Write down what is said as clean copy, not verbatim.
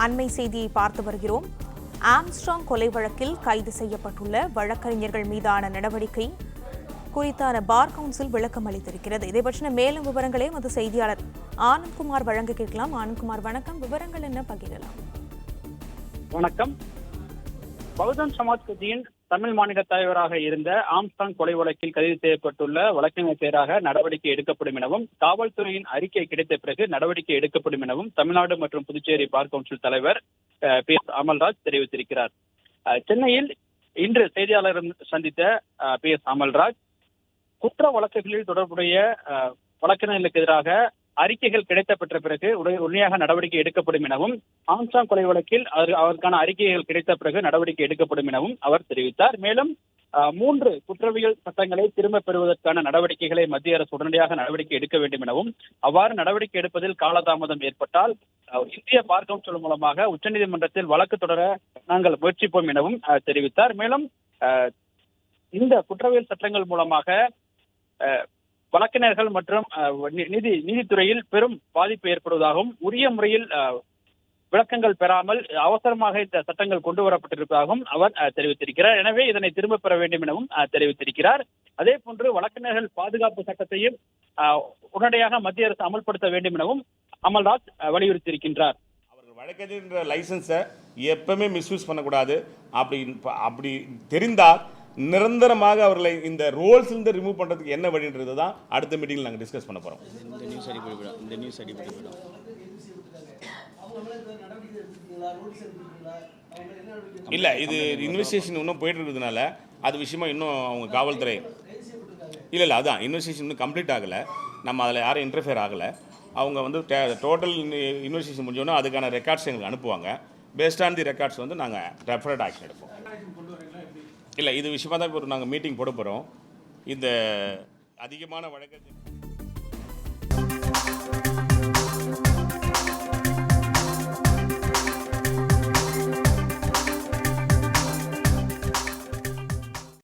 அண்மை செய்தியை பார்த்து வருகிறோம். ஆம்ஸ்ட்ராங் கொலை வழக்கில் கைது செய்யப்பட்டுள்ள வழக்கறிஞர்கள் மீதான நடவடிக்கை குறித்தான பார் கவுன்சில் விளக்கம் அளித்திருக்கிறது. இதை பற்றின மேலும் விவரங்களை நமது செய்தியாளர் ஆனந்த்குமார் வழங்க கேட்கலாம். ஆனந்த்குமார், வணக்கம். விவரங்கள் என்ன பகிரலாம்? வணக்கம். பகுஜன் சமாஜ் கட்சியின் தமிழ் மாநில தலைவராக இருந்த ஆம்ஸ்ட்ராங் கொலை வழக்கில் கைது செய்யப்பட்டுள்ள வழக்கறிஞர் பேராக நடவடிக்கை எடுக்கப்படும் எனவும் காவல்துறையின் அறிக்கை கிடைத்த பிறகு நடவடிக்கை எடுக்கப்படும் எனவும் தமிழ்நாடு மற்றும் புதுச்சேரி பார் கவுன்சில் தலைவர் PS அமல்ராஜ் தெரிவித்திருக்கிறார். சென்னையில் இன்று செய்தியாளர் சந்தித்த PS அமல்ராஜ் குற்ற வழக்குகளில் தொடர்புடைய வழக்கறிஞர்களுக்கு எதிராக அறிக்கைகள் கிடைத்த பெற்ற பிறகு உடனடியாக நடவடிக்கை எடுக்கப்படும் எனவும் ஆம்ஸ்ட்ராங் கொலை வழக்கில் அதற்கான அறிக்கைகள் கிடைத்த பிறகு நடவடிக்கை எடுக்கப்படும் எனவும் அவர் தெரிவித்தார். மேலும் 3 குற்றவியல் சட்டங்களை திரும்பப் பெறுவதற்கான நடவடிக்கைகளை மத்திய அரசு உடனடியாக நடவடிக்கை எடுக்க வேண்டும் எனவும் அவ்வாறு நடவடிக்கை எடுப்பதில் காலதாமதம் ஏற்பட்டால் இந்திய பார் கவுன்சில் மூலமாக உச்சநீதிமன்றத்தில் வழக்கு தொடர நாங்கள் முயற்சிப்போம் எனவும் தெரிவித்தார். மேலும் இந்த குற்றவியல் சட்டங்கள் மூலமாக வழக்கறிஞர்கள் மற்றும் நீதித்துறையில் பெரும் பாதிப்பு ஏற்படுவதாகவும் உரிய முறையில் விளக்கங்கள் பெறாமல் அவசரமாக இந்த சட்டங்கள் கொண்டு வரப்பட்டிருப்பதாகவும் அவர் தெரிவித்திருக்கிறார். எனவே இதனை திரும்ப பெற வேண்டும் எனவும் தெரிவித்திருக்கிறார். அதே போன்று வழக்கறிஞர்கள் பாதுகாப்பு சட்டத்தையும் உடனடியாக மத்திய அரசு அமல்படுத்த வேண்டும் எனவும் அமல்ராஜ் வலியுறுத்தியிருக்கின்றார். அவர்கள் வழக்கறிஞர் லைசன்ஸை எப்பவுமே மிஸ்யூஸ் பண்ணக்கூடாது. அப்படி தெரிந்தால் நிரந்தரமாக அவர்களை இந்த ரோல்ஸ் இருந்து ரிமூவ் பண்ணுறதுக்கு என்ன வழின்றது தான் அடுத்த மீட்டிங்கில் நாங்கள் டிஸ்கஸ் பண்ண போகிறோம். இந்த நியூஸ் அடிப்படை இல்லை, இது இன்வெஸ்டிகேஷன் இன்னும் போயிட்டு இருக்கிறதுனால அது விஷயமா இன்னும் அவங்க காவல்துறை இல்லை அதான் இன்வெஸ்டிகேஷன் இன்னும் கம்ப்ளீட் ஆகலை. நம்ம அதில் யாரும் இன்டர்ஃபியர் ஆகலை. அவங்க வந்து டோட்டல் இன்வெஸ்டிகேஷன் முடிஞ்சோன்னா அதுக்கான ரெக்கார்ட்ஸ் எங்களுக்கு அனுப்புவாங்க. பேஸ்ட் ஆன் தி ரெக்கார்ட்ஸ் வந்து நாங்கள் டெஃபரட் ஆக்ஷன் எடுப்போம். இல்லை, இது விஷயமா தான் இப்போ நாங்கள் மீட்டிங் போட போகிறோம். இந்த அதிகமான வழக்கு